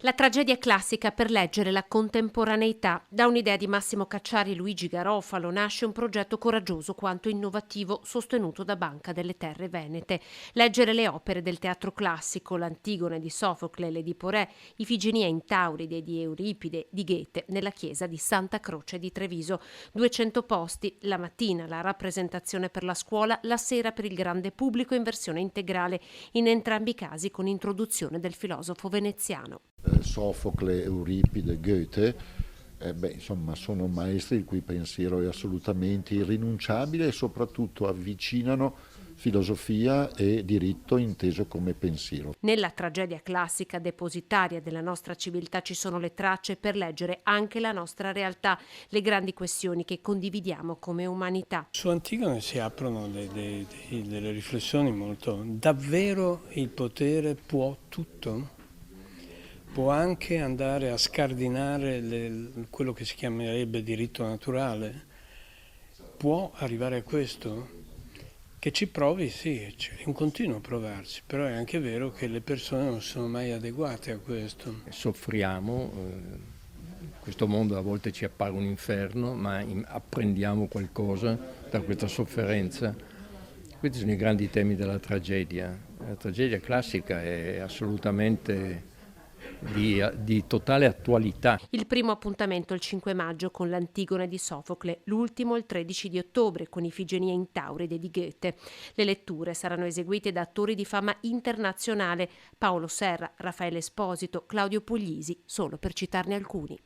La tragedia classica per leggere la contemporaneità. Da un'idea di Massimo Cacciari e Luigi Garofalo nasce un progetto coraggioso quanto innovativo sostenuto da Banca delle Terre Venete. Leggere le opere del teatro classico, l'Antigone di Sofocle, l'Edipo Re, Ifigenia in Tauride di Euripide di Goethe nella chiesa di Santa Croce di Treviso. 200 posti, la mattina la rappresentazione per la scuola, la sera per il grande pubblico in versione integrale, in entrambi i casi con introduzione del filosofo veneziano. Sofocle, Euripide, Goethe, insomma, sono maestri il cui pensiero è assolutamente irrinunciabile e soprattutto avvicinano filosofia e diritto inteso come pensiero. Nella tragedia classica depositaria della nostra civiltà ci sono le tracce per leggere anche la nostra realtà, le grandi questioni che condividiamo come umanità. Su Antigone si aprono delle riflessioni molto. Davvero il potere può tutto? Può anche andare a scardinare quello che si chiamerebbe diritto naturale? Può arrivare a questo? Che ci provi, sì, è un continuo provarsi, però è anche vero che le persone non sono mai adeguate a questo. Soffriamo, questo mondo a volte ci appare un inferno, ma apprendiamo qualcosa da questa sofferenza. Questi sono i grandi temi della tragedia. La tragedia classica è assolutamente di totale attualità. Il primo appuntamento il 5 maggio con l'Antigone di Sofocle, l'ultimo il 13 di ottobre con Ifigenia in Tauride di Goethe. Le letture saranno eseguite da attori di fama internazionale: Paolo Serra, Raffaele Esposito, Claudio Puglisi, solo per citarne alcuni.